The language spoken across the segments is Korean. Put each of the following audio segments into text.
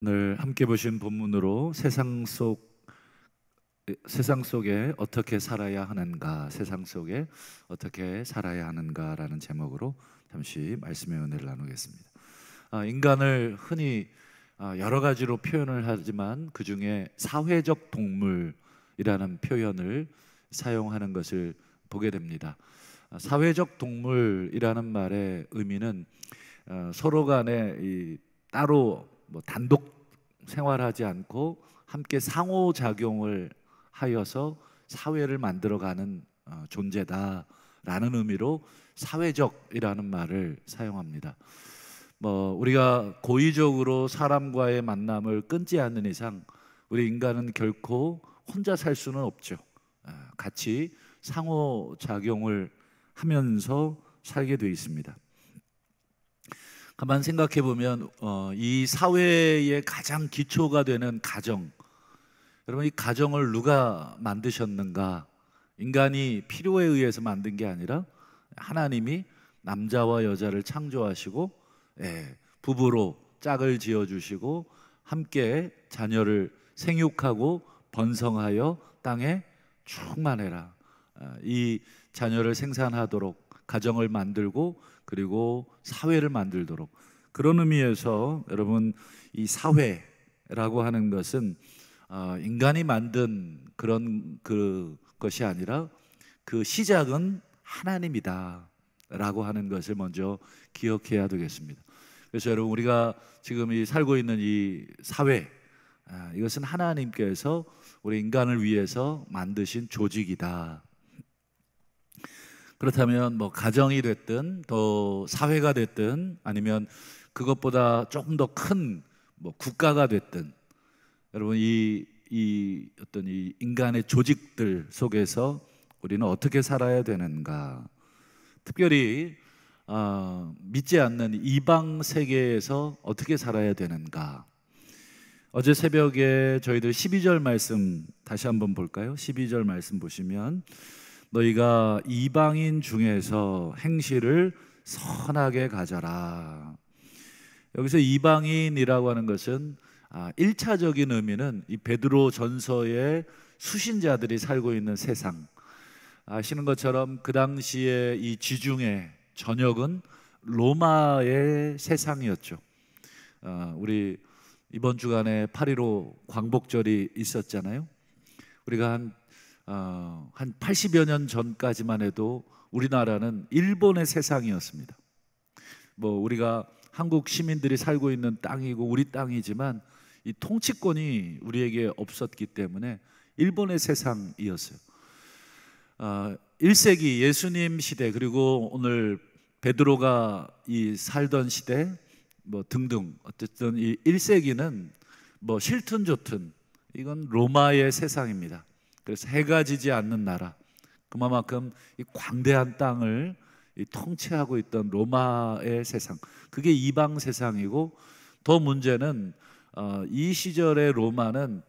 오늘 함께 보신 본문으로 세상 속에 어떻게 살아야 하는가, 세상 속에 어떻게 살아야 하는가라는 제목으로 잠시 말씀의 은혜를 나누겠습니다. 인간을 흔히 여러 가지로 표현을 하지만 그 중에 사회적 동물이라는 표현을 사용하는 것을 보게 됩니다. 사회적 동물이라는 말의 의미는 서로 간에 따로 단독 생활하지 않고 함께 상호작용을 하여서 사회를 만들어가는 존재다라는 의미로 사회적이라는 말을 사용합니다. 우리가 고의적으로 사람과의 만남을 끊지 않는 이상 우리 인간은 결코 혼자 살 수는 없죠. 같이 상호작용을 하면서 살게 돼 있습니다. 가만 생각해 보면 이 사회의 가장 기초가 되는 가정, 여러분 이 가정을 누가 만드셨는가? 인간이 필요에 의해서 만든 게 아니라 하나님이 남자와 여자를 창조하시고 부부로 짝을 지어주시고 함께 자녀를 생육하고 번성하여 땅에 충만해라, 이 자녀를 생산하도록 가정을 만들고 그리고 사회를 만들도록, 그런 의미에서 여러분 이 사회라고 하는 것은 인간이 만든 그런 것이 아니라 그 시작은 하나님이다 라고 하는 것을 먼저 기억해야 되겠습니다. 그래서 여러분 우리가 지금 살고 있는 이 사회, 이것은 하나님께서 우리 인간을 위해서 만드신 조직이다. 그렇다면 가정이 됐든 또 사회가 됐든 아니면 그것보다 조금 더 큰 국가가 됐든, 여러분 이 인간의 조직들 속에서 우리는 어떻게 살아야 되는가? 특별히 믿지 않는 이방 세계에서 어떻게 살아야 되는가? 어제 새벽에 저희들 12절 말씀 다시 한번 볼까요? 12절 말씀 보시면 너희가 이방인 중에서 행실을 선하게 가져라. 여기서 이방인이라고 하는 것은 1차적인 의미는 이 베드로 전서의 수신자들이 살고 있는 세상, 아시는 것처럼 그 당시에 이 지중해 전역은 로마의 세상이었죠. 우리 이번 주간에 8.15 광복절이 있었잖아요. 우리가 한 80여 년 전까지만 해도 우리나라는 일본의 세상이었습니다. 우리가 한국 시민들이 살고 있는 땅이고 우리 땅이지만 이 통치권이 우리에게 없었기 때문에 일본의 세상이었어요. 1세기 예수님 시대, 그리고 오늘 베드로가 살던 시대 등등, 어쨌든 이 1세기는 싫든 좋든 이건 로마의 세상입니다. 그래서 해가 지지 않는 나라, 그만큼 이 광대한 땅을 통치하고 있던 로마의 세상, 그게 이방 세상이고, 더 문제는 이 시절의 로마는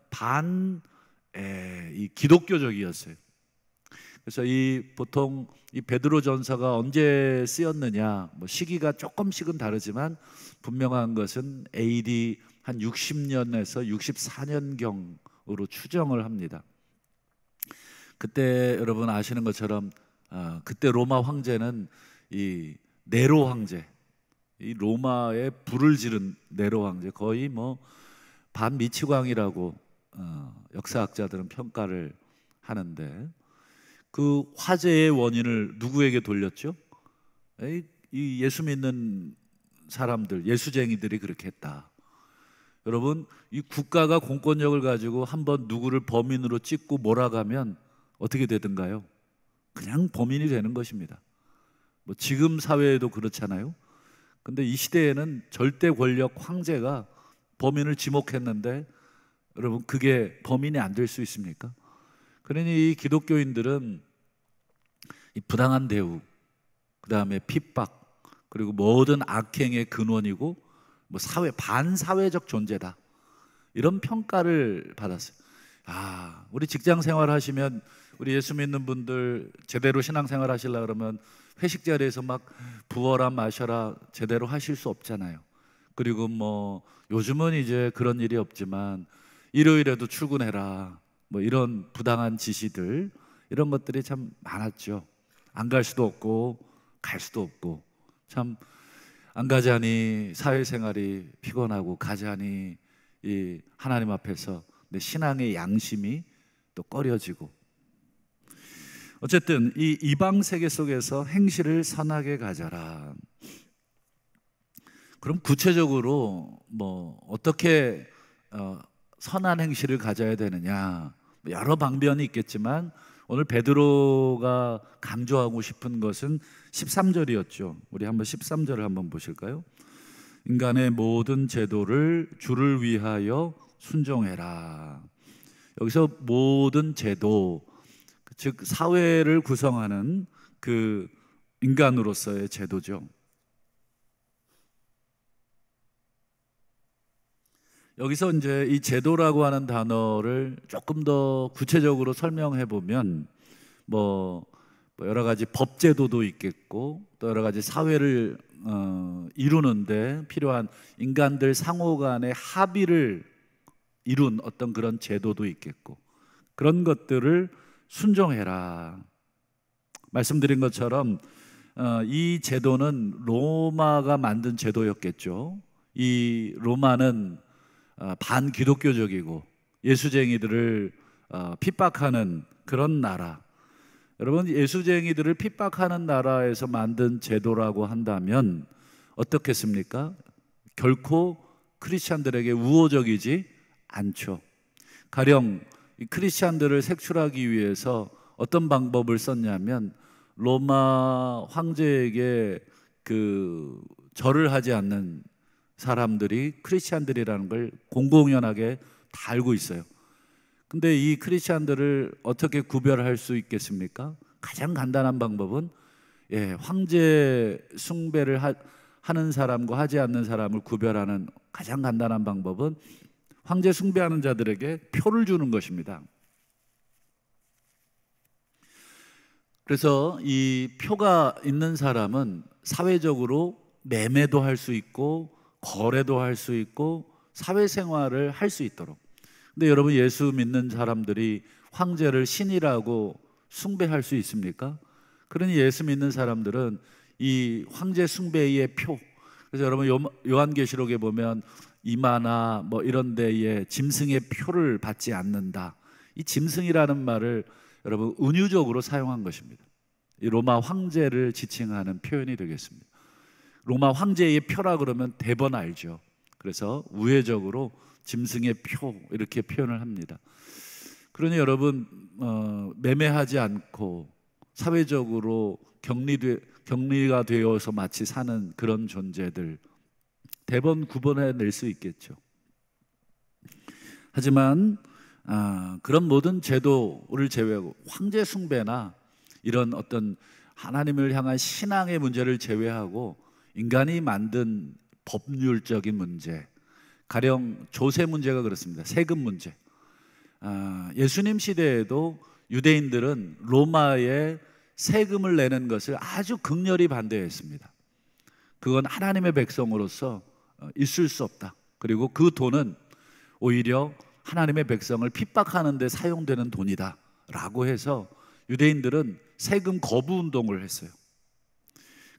기독교적이었어요. 그래서 보통 이 베드로 전서가 언제 쓰였느냐, 시기가 조금씩은 다르지만 분명한 것은 AD 한 60년에서 64년경으로 추정을 합니다. 그때 여러분 아시는 것처럼 그때 로마 황제는 이 네로 황제, 이 로마에 불을 지른 네로 황제, 거의 반미치광이라고 역사학자들은 평가를 하는데, 그 화재의 원인을 누구에게 돌렸죠? 이 예수 믿는 사람들, 예수쟁이들이 그렇게 했다. 여러분, 이 국가가 공권력을 가지고 한번 누구를 범인으로 찍고 몰아가면 어떻게 되든가요? 그냥 범인이 되는 것입니다. 지금 사회에도 그렇잖아요. 근데 이 시대에는 절대 권력 황제가 범인을 지목했는데 여러분 그게 범인이 안 될 수 있습니까? 그러니 이 기독교인들은 이 부당한 대우, 그 다음에 핍박, 그리고 모든 악행의 근원이고 반사회적 존재다, 이런 평가를 받았어요. 우리 직장 생활 하시면, 우리 예수 믿는 분들 제대로 신앙생활 하시려고 그러면 회식 자리에서 부어라 마셔라 제대로 하실 수 없잖아요. 그리고 뭐 요즘은 이제 그런 일이 없지만 일요일에도 출근해라, 뭐 이런 부당한 지시들, 이런 것들이 참 많았죠. 안 갈 수도 없고 갈 수도 없고, 참 안 가자니 사회생활이 피곤하고, 가자니 이 하나님 앞에서 내 신앙의 양심이 또 꺼려지고. 어쨌든 이 이방 세계 속에서 행실을 선하게 가져라. 그럼 구체적으로 뭐 어떻게 선한 행실을 가져야 되느냐, 여러 방면이 있겠지만 오늘 베드로가 강조하고 싶은 것은 13절이었죠. 우리 한번 13절을 한번 보실까요? 인간의 모든 제도를 주를 위하여 순종해라. 여기서 모든 제도, 즉 사회를 구성하는 그 인간으로서의 제도죠. 여기서 이제 이 제도라고 하는 단어를 조금 더 구체적으로 설명해 보면 뭐 여러 가지 법제도도 있겠고, 또 여러 가지 사회를 이루는데 필요한 인간들 상호 간의 합의를 이룬 어떤 그런 제도도 있겠고, 그런 것들을 순종해라. 말씀드린 것처럼 이 제도는 로마가 만든 제도였겠죠. 이 로마는 반기독교적이고 예수쟁이들을 핍박하는 그런 나라. 여러분, 예수쟁이들을 핍박하는 나라에서 만든 제도라고 한다면 어떻겠습니까? 결코 크리스찬들에게 우호적이지 않죠. 가령 이 크리스찬들을 색출하기 위해서 어떤 방법을 썼냐면, 로마 황제에게 그 절을 하지 않는 사람들이 크리스찬들이라는 걸 공공연하게 다 알고 있어요. 근데 이 크리스찬들을 어떻게 구별할 수 있겠습니까? 가장 간단한 방법은 황제 숭배를 하는 사람과 하지 않는 사람을 구별하는 가장 간단한 방법은 황제 숭배하는 자들에게 표를 주는 것입니다. 그래서 이 표가 있는 사람은 사회적으로 매매도 할 수 있고 거래도 할 수 있고 사회생활을 할 수 있도록. 근데 여러분, 예수 믿는 사람들이 황제를 신이라고 숭배할 수 있습니까? 그러니 예수 믿는 사람들은 이 황제 숭배의 표, 그래서 여러분 요한계시록에 보면 이마나 뭐 이런 데에 짐승의 표를 받지 않는다, 이 짐승이라는 말을 여러분 은유적으로 사용한 것입니다. 이 로마 황제를 지칭하는 표현이 되겠습니다. 로마 황제의 표라 그러면 대번 알죠. 그래서 우회적으로 짐승의 표 이렇게 표현을 합니다. 그러니 여러분 매매하지 않고 사회적으로 격리가 되어서 마치 사는 그런 존재들, 대번 구분해낼 수 있겠죠. 하지만 그런 모든 제도를 제외하고 황제 숭배나 이런 어떤 하나님을 향한 신앙의 문제를 제외하고 인간이 만든 법률적인 문제, 가령 조세 문제가 그렇습니다. 세금 문제. 예수님 시대에도 유대인들은 로마에 세금을 내는 것을 아주 극렬히 반대했습니다. 그건 하나님의 백성으로서 있을 수 없다. 그리고 그 돈은 오히려 하나님의 백성을 핍박하는 데 사용되는 돈이다 라고 해서 유대인들은 세금 거부 운동을 했어요.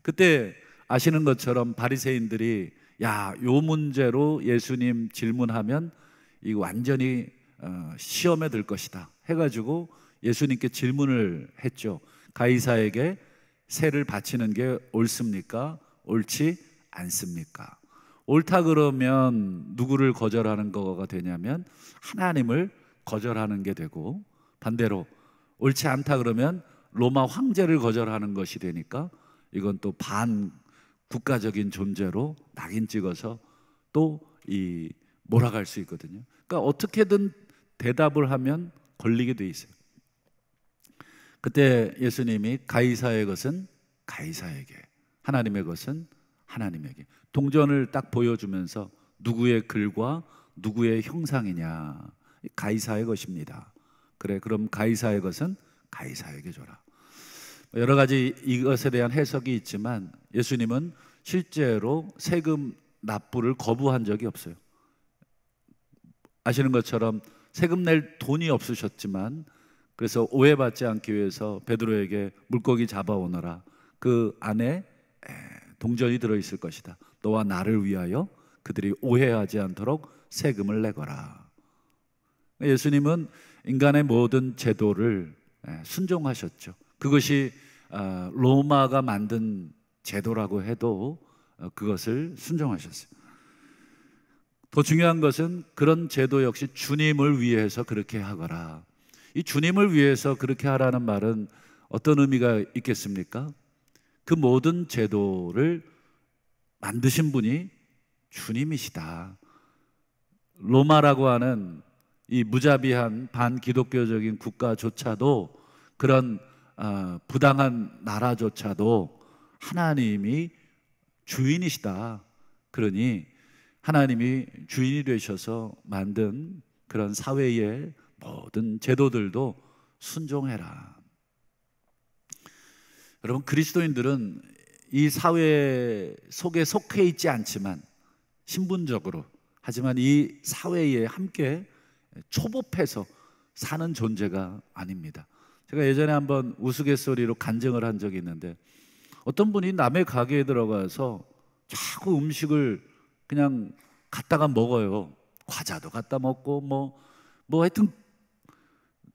그때 아시는 것처럼 바리새인들이 요 문제로 예수님 질문하면 이거 완전히 시험에 들 것이다 해가지고 예수님께 질문을 했죠. 가이사에게 세를 바치는 게 옳습니까? 옳지 않습니까? 옳다 그러면 누구를 거절하는 거가 되냐면 하나님을 거절하는 게 되고, 반대로 옳지 않다 그러면 로마 황제를 거절하는 것이 되니까 이건 또 반국가적인 존재로 낙인 찍어서 또 몰아갈 수 있거든요. 그러니까 어떻게든 대답을 하면 걸리게 돼 있어요. 그때 예수님이 가이사의 것은 가이사에게, 하나님의 것은 하나님에게, 동전을 딱 보여주면서 누구의 글과 누구의 형상이냐, 가이사의 것입니다. 그래, 그럼 가이사의 것은 가이사에게 줘라. 여러 가지 이것에 대한 해석이 있지만 예수님은 실제로 세금 납부를 거부한 적이 없어요. 아시는 것처럼 세금 낼 돈이 없으셨지만, 그래서 오해받지 않기 위해서 베드로에게 물고기 잡아오너라, 그 안에 동전이 들어있을 것이다, 너와 나를 위하여 그들이 오해하지 않도록 세금을 내거라. 예수님은 인간의 모든 제도를 순종하셨죠. 그것이 로마가 만든 제도라고 해도 그것을 순종하셨어요. 더 중요한 것은 그런 제도 역시 주님을 위해서 그렇게 하거라. 이 주님을 위해서 그렇게 하라는 말은 어떤 의미가 있겠습니까? 그 모든 제도를 만드신 분이 주님이시다. 로마라고 하는 이 무자비한 반기독교적인 국가조차도, 그런 부당한 나라조차도 하나님이 주인이시다. 그러니 하나님이 주인이 되셔서 만든 그런 사회의 모든 제도들도 순종해라. 여러분, 그리스도인들은 이 사회 속에 속해 있지 않지만, 신분적으로, 하지만 이 사회에 함께 초법해서 사는 존재가 아닙니다. 제가 예전에 한번 우스갯소리로 간증을 한 적이 있는데, 어떤 분이 남의 가게에 들어가서 자꾸 음식을 그냥 갖다가 먹어요. 과자도 갖다 먹고 뭐 하여튼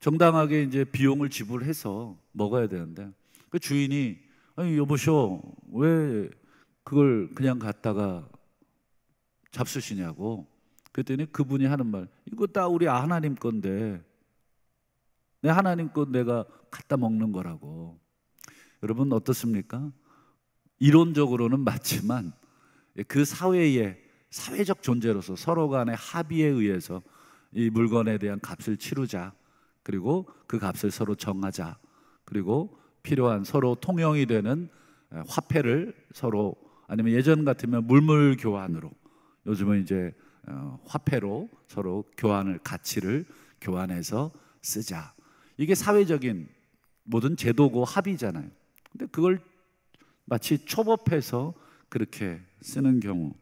정당하게 이제 비용을 지불해서 먹어야 되는데, 그 주인이 아니 여보쇼, 왜 그걸 그냥 갖다가 잡수시냐고. 그랬더니 그분이 하는 말, 이거 다 우리 하나님 건데, 내 하나님 건 내가 갖다 먹는 거라고. 여러분 어떻습니까? 이론적으로는 맞지만 그 사회의 사회적 존재로서 서로 간의 합의에 의해서 이 물건에 대한 값을 치르자, 그리고 그 값을 서로 정하자, 그리고 필요한 서로 통용이 되는 화폐를 서로, 아니면 예전 같으면 물물 교환으로, 요즘은 이제 화폐로 서로 교환을, 가치를 교환해서 쓰자. 이게 사회적인 모든 제도고 합의잖아요. 근데 그걸 마치 초법해서 그렇게 쓰는 경우,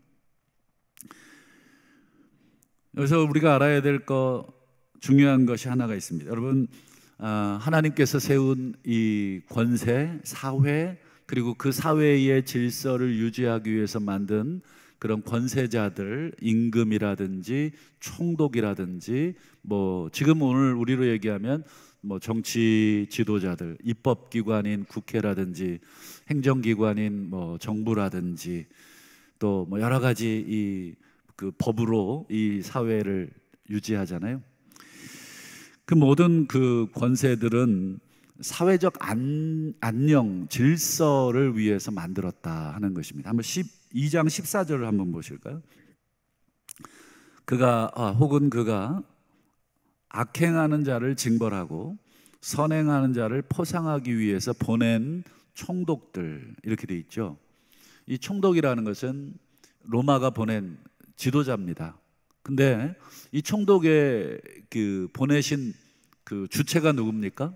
여기서 우리가 알아야 될 중요한 것이 하나가 있습니다. 여러분, 하나님께서 세운 이 권세, 사회, 그리고 그 사회의 질서를 유지하기 위해서 만든 그런 권세자들, 임금이라든지 총독이라든지, 지금 오늘 우리로 얘기하면 정치 지도자들, 입법기관인 국회라든지 행정기관인 정부라든지, 또 여러 가지 그 법으로 이 사회를 유지하잖아요. 그 모든 그 권세들은 사회적 안녕, 질서를 위해서 만들었다 하는 것입니다. 한번 12장 14절을 한번 보실까요? 혹은 그가 악행하는 자를 징벌하고 선행하는 자를 포상하기 위해서 보낸 총독들, 이렇게 돼 있죠. 이 총독이라는 것은 로마가 보낸 지도자입니다. 근데 이 총독의 그 보내신 그 주체가 누굽니까?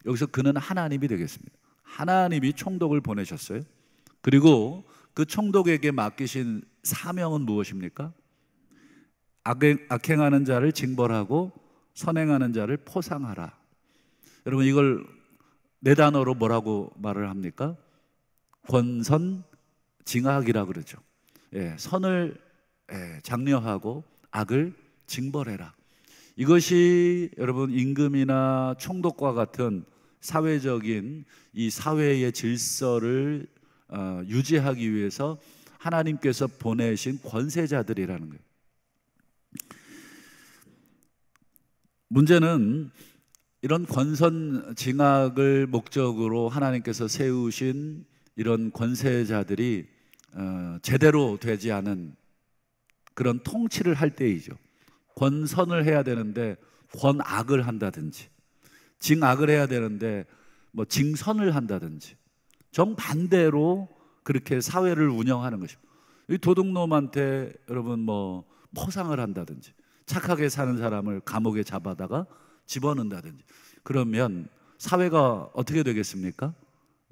여기서 그는 하나님이 되겠습니다. 하나님이 총독을 보내셨어요. 그리고 그 총독에게 맡기신 사명은 무엇입니까? 악행하는 자를 징벌하고 선행하는 자를 포상하라. 여러분, 이걸 네 단어로 뭐라고 말을 합니까? 권선징악이라 그러죠. 선을 장려하고 악을 징벌해라. 이것이 여러분 임금이나 총독과 같은 사회적인 이 사회의 질서를 유지하기 위해서 하나님께서 보내신 권세자들이라는 거예요. 문제는 이런 권선징악을 목적으로 하나님께서 세우신 이런 권세자들이 제대로 되지 않은 그런 통치를 할 때이죠. 권선을 해야 되는데 권악을 한다든지, 징악을 해야 되는데 징선을 한다든지, 정반대로 그렇게 사회를 운영하는 것입니다. 이 도둑놈한테 여러분 포상을 한다든지, 착하게 사는 사람을 감옥에 잡아다가 집어넣는다든지, 그러면 사회가 어떻게 되겠습니까?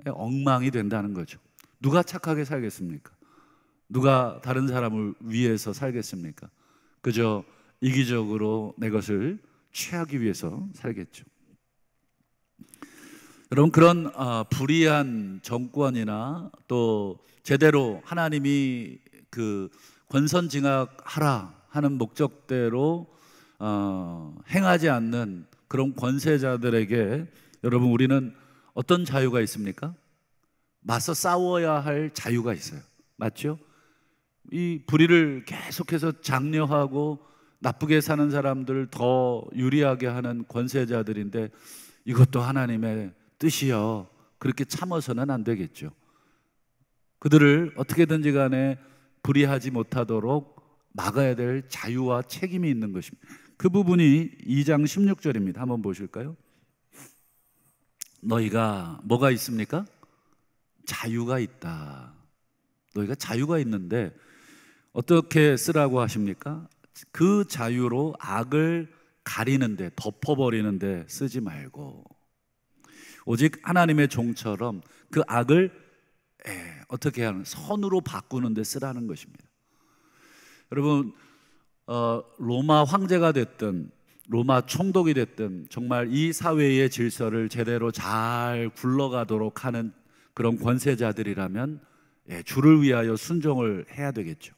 엉망이 된다는 거죠. 누가 착하게 살겠습니까? 누가 다른 사람을 위해서 살겠습니까? 그저 이기적으로 내 것을 취하기 위해서 살겠죠. 여러분, 그런 불의한 정권이나 또 제대로 하나님이 그 권선징악하라 하는 목적대로 행하지 않는 그런 권세자들에게 여러분, 우리는 어떤 자유가 있습니까? 맞서 싸워야 할 자유가 있어요. 맞죠? 이 불의를 계속해서 장려하고 나쁘게 사는 사람들을 더 유리하게 하는 권세자들인데, 이것도 하나님의 뜻이요, 그렇게 참아서는 안 되겠죠. 그들을 어떻게든지 간에 불의하지 못하도록 막아야 될 자유와 책임이 있는 것입니다. 그 부분이 2장 16절입니다. 한번 보실까요? 너희가 뭐가 있습니까? 자유가 있다. 너희가 자유가 있는데 어떻게 쓰라고 하십니까? 그 자유로 악을 가리는데, 덮어버리는데 쓰지 말고 오직 하나님의 종처럼 그 악을 어떻게 하는, 선으로 바꾸는 데 쓰라는 것입니다. 여러분, 로마 황제가 됐든 로마 총독이 됐든 정말 이 사회의 질서를 제대로 잘 굴러가도록 하는 그런 권세자들이라면 주를 위하여 순종을 해야 되겠죠.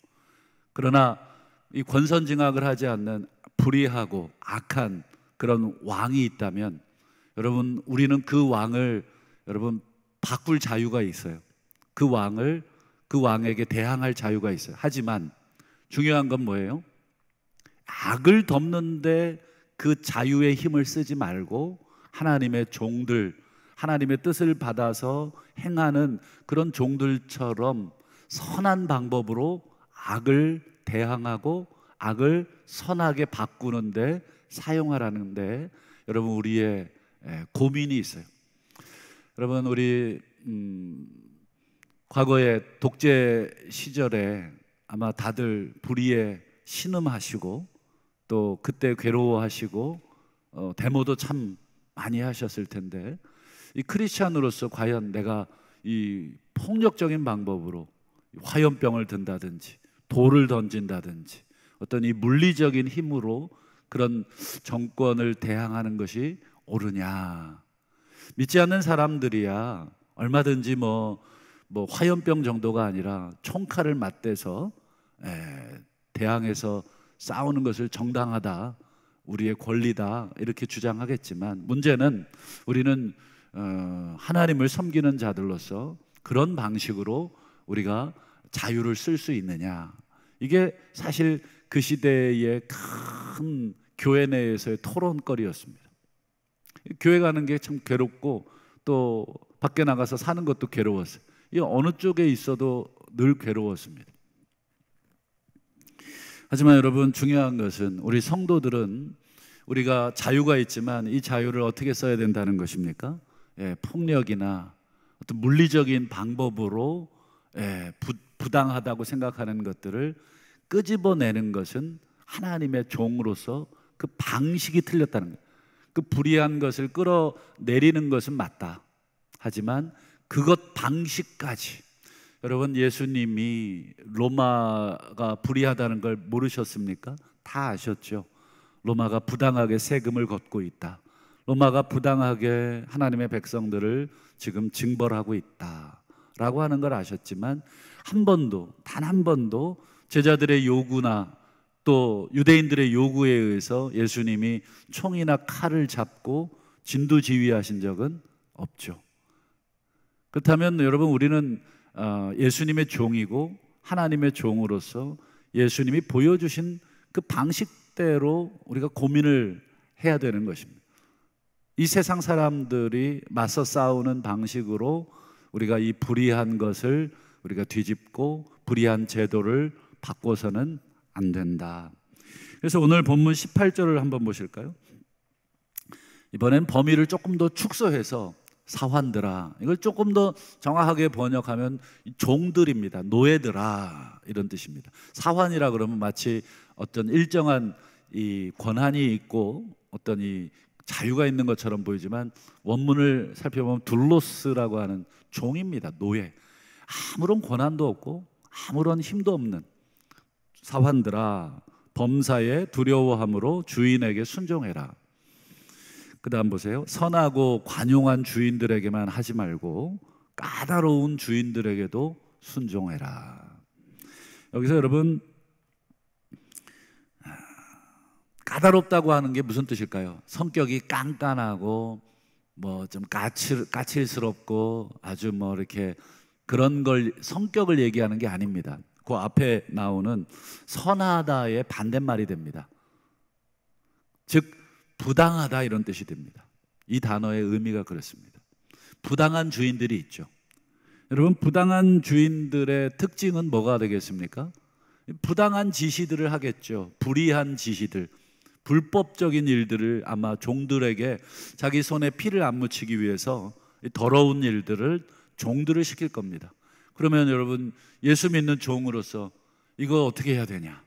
그러나 이 권선징악을 하지 않는 불의하고 악한 그런 왕이 있다면, 여러분, 우리는 그 왕을 여러분 바꿀 자유가 있어요. 그 왕에게 대항할 자유가 있어요. 하지만 중요한 건 뭐예요? 악을 덮는데 그 자유의 힘을 쓰지 말고 하나님의 종들, 하나님의 뜻을 받아서 행하는 그런 종들처럼 선한 방법으로 악을 대항하고 악을 선하게 바꾸는데 사용하라는데, 여러분, 우리의 고민이 있어요. 여러분, 우리 과거에 독재 시절에 아마 다들 불의에 신음하시고 또 그때 괴로워하시고 데모도 참 많이 하셨을 텐데, 이 크리스찬으로서 과연 내가 이 폭력적인 방법으로 화염병을 든다든지 돌을 던진다든지 어떤 이 물리적인 힘으로 그런 정권을 대항하는 것이 옳으냐? 믿지 않는 사람들이야 얼마든지 뭐 화염병 정도가 아니라 총칼을 맞대서 대항해서 싸우는 것을 정당하다, 우리의 권리다, 이렇게 주장하겠지만, 문제는 우리는 하나님을 섬기는 자들로서 그런 방식으로 우리가 자유를 쓸 수 있느냐, 이게 사실 그 시대의 큰 교회 내에서의 토론거리였습니다. 교회 가는 게 참 괴롭고 또 밖에 나가서 사는 것도 괴로웠어요. 이 어느 쪽에 있어도 늘 괴로웠습니다. 하지만 여러분, 중요한 것은 우리 성도들은 우리가 자유가 있지만 이 자유를 어떻게 써야 된다는 것입니까? 폭력이나 어떤 물리적인 방법으로 부당하다고 생각하는 것들을 끄집어내는 것은 하나님의 종으로서 그 방식이 틀렸다는 거예요. 그 불의한 것을 끌어내리는 것은 맞다. 하지만 그것 방식까지, 여러분, 예수님이 로마가 불의하다는 걸 모르셨습니까? 다 아셨죠. 로마가 부당하게 세금을 걷고 있다. 로마가 부당하게 하나님의 백성들을 지금 징벌하고 있다 라고 하는 걸 아셨지만, 한 번도, 단 한 번도 제자들의 요구나 또 유대인들의 요구에 의해서 예수님이 총이나 칼을 잡고 진두지휘하신 적은 없죠. 그렇다면 여러분, 우리는 예수님의 종이고 하나님의 종으로서 예수님이 보여주신 그 방식대로 우리가 고민을 해야 되는 것입니다. 이 세상 사람들이 맞서 싸우는 방식으로 우리가 이 불의한 것을 우리가 뒤집고 불의한 제도를 바꿔서는 안 된다. 그래서 오늘 본문 18절을 한번 보실까요? 이번엔 범위를 조금 더 축소해서 사환들아, 이걸 조금 더 정확하게 번역하면 종들입니다. 노예들아, 이런 뜻입니다. 사환이라 그러면 마치 어떤 일정한 이 권한이 있고 어떤 이 자유가 있는 것처럼 보이지만, 원문을 살펴보면 둘로스라고 하는 종입니다. 노예. 아무런 권한도 없고 아무런 힘도 없는 사환들아, 범사에 두려워함으로 주인에게 순종해라. 그 다음 보세요. 선하고 관용한 주인들에게만 하지 말고 까다로운 주인들에게도 순종해라. 여기서 여러분, 까다롭다고 하는 게 무슨 뜻일까요? 성격이 깐깐하고 뭐 좀 까칠스럽고 아주 뭐 이렇게 그런 걸 성격을 얘기하는 게 아닙니다. 그 앞에 나오는 선하다의 반대말이 됩니다. 즉 부당하다 이런 뜻이 됩니다. 이 단어의 의미가 그렇습니다. 부당한 주인들이 있죠. 여러분, 부당한 주인들의 특징은 뭐가 되겠습니까? 부당한 지시들을 하겠죠. 불의한 지시들, 불법적인 일들을 아마 종들에게 자기 손에 피를 안 묻히기 위해서 더러운 일들을 종들을 시킬 겁니다. 그러면 여러분, 예수 믿는 종으로서 이거 어떻게 해야 되냐?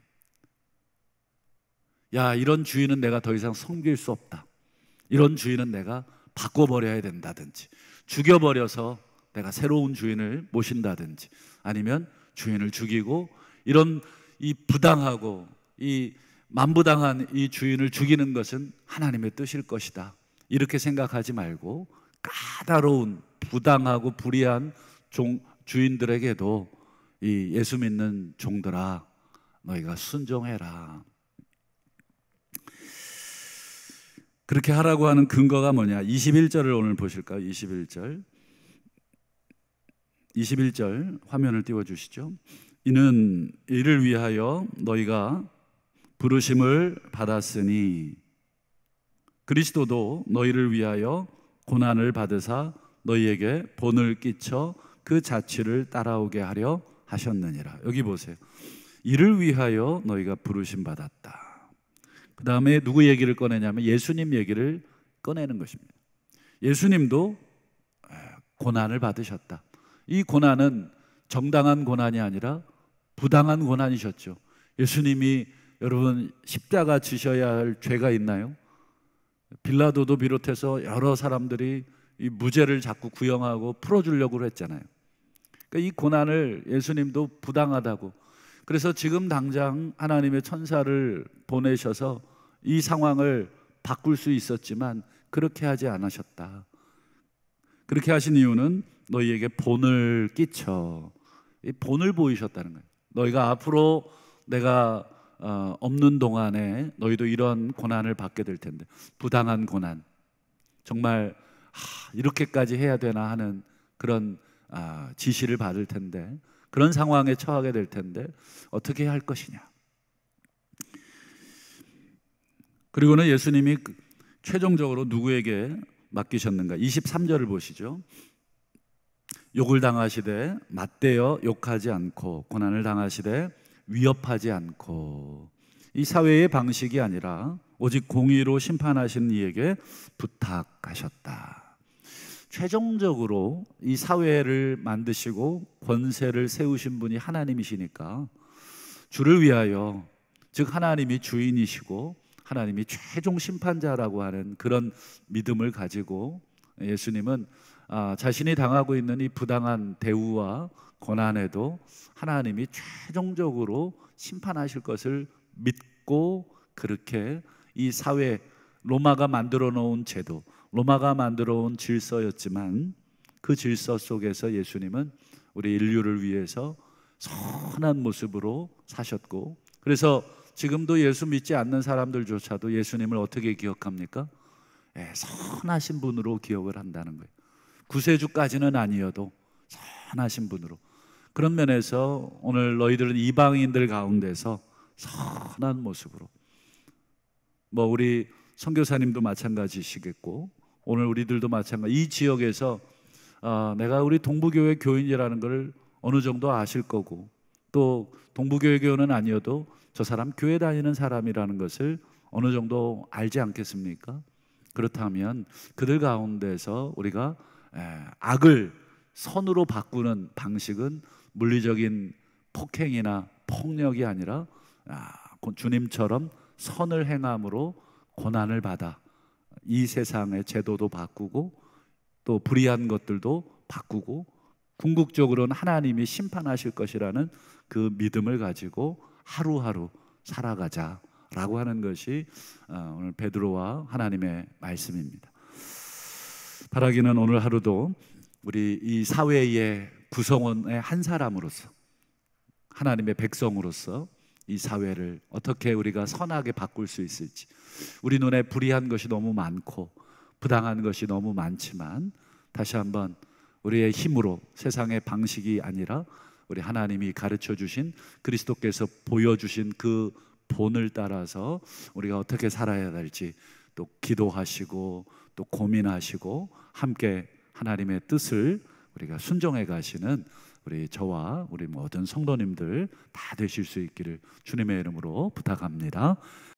야, 이런 주인은 내가 더 이상 섬길 수 없다. 이런 주인은 내가 바꿔버려야 된다든지, 죽여버려서 내가 새로운 주인을 모신다든지, 아니면 주인을 죽이고 이런 이 부당하고 이 만부당한 이 주인을 죽이는 것은 하나님의 뜻일 것이다. 이렇게 생각하지 말고 까다로운 부당하고 불의한 주인들에게도 이 예수 믿는 종들아, 너희가 순종해라. 그렇게 하라고 하는 근거가 뭐냐? 21절을 오늘 보실까요? 21절 화면을 띄워주시죠. 이를 위하여 너희가 부르심을 받았으니 그리스도도 너희를 위하여 고난을 받으사 너희에게 본을 끼쳐 그 자취를 따라오게 하려 하셨느니라. 여기 보세요. 이를 위하여 너희가 부르심 받았다. 그 다음에 누구 얘기를 꺼내냐면 예수님 얘기를 꺼내는 것입니다. 예수님도 고난을 받으셨다. 이 고난은 정당한 고난이 아니라 부당한 고난이셨죠. 예수님이 여러분 십자가 지셔야 할 죄가 있나요? 빌라도도 비롯해서 여러 사람들이 이 무죄를 자꾸 구형하고 풀어주려고 했잖아요. 그러니까 이 고난을 예수님도 부당하다고, 그래서 지금 당장 하나님의 천사를 보내셔서 이 상황을 바꿀 수 있었지만 그렇게 하지 않으셨다. 그렇게 하신 이유는 너희에게 본을 끼쳐, 이 본을 보이셨다는 거예요. 너희가 앞으로 내가 없는 동안에 너희도 이런 고난을 받게 될 텐데, 부당한 고난, 정말 이렇게까지 해야 되나 하는 그런 지시를 받을 텐데, 그런 상황에 처하게 될 텐데 어떻게 할 것이냐. 그리고는 예수님이 최종적으로 누구에게 맡기셨는가? 23절을 보시죠. 욕을 당하시되 맞대어 욕하지 않고 고난을 당하시되 위협하지 않고, 이 사회의 방식이 아니라 오직 공의로 심판하시는 이에게 부탁하셨다. 최종적으로 이 사회를 만드시고 권세를 세우신 분이 하나님이시니까 주를 위하여, 즉 하나님이 주인이시고 하나님이 최종 심판자라고 하는 그런 믿음을 가지고 예수님은 자신이 당하고 있는 이 부당한 대우와 고난에도 하나님이 최종적으로 심판하실 것을 믿고, 그렇게 이 사회, 로마가 만들어 놓은 제도, 로마가 만들어 온 질서였지만 그 질서 속에서 예수님은 우리 인류를 위해서 선한 모습으로 사셨고, 그래서 지금도 예수 믿지 않는 사람들조차도 예수님을 어떻게 기억합니까? 선하신 분으로 기억을 한다는 거예요. 구세주까지는 아니어도 선하신 분으로. 그런 면에서 오늘 너희들은 이방인들 가운데서 선한 모습으로, 뭐 우리 선교사님도 마찬가지시겠고 오늘 우리들도 마찬가지, 이 지역에서 내가 우리 동부교회 교인이라는 걸 어느 정도 아실 거고, 또 동부교회 교인은 아니어도 저 사람 교회 다니는 사람이라는 것을 어느 정도 알지 않겠습니까? 그렇다면 그들 가운데서 우리가 악을 선으로 바꾸는 방식은 물리적인 폭행이나 폭력이 아니라 주님처럼 선을 행함으로 고난을 받아 이 세상의 제도도 바꾸고 또 불의한 것들도 바꾸고 궁극적으로는 하나님이 심판하실 것이라는 그 믿음을 가지고 하루하루 살아가자라고 하는 것이 오늘 베드로와 하나님의 말씀입니다. 바라기는 오늘 하루도 우리 이 사회의 구성원의 한 사람으로서, 하나님의 백성으로서 이 사회를 어떻게 우리가 선하게 바꿀 수 있을지, 우리 눈에 불의한 것이 너무 많고 부당한 것이 너무 많지만 다시 한번 우리의 힘으로, 세상의 방식이 아니라 우리 하나님이 가르쳐 주신, 그리스도께서 보여주신 그 본을 따라서 우리가 어떻게 살아야 될지 또 기도하시고 또 고민하시고 함께 하나님의 뜻을 우리가 순종해 가시는 우리 저와 우리 모든 성도님들 다 되실 수 있기를 주님의 이름으로 부탁합니다.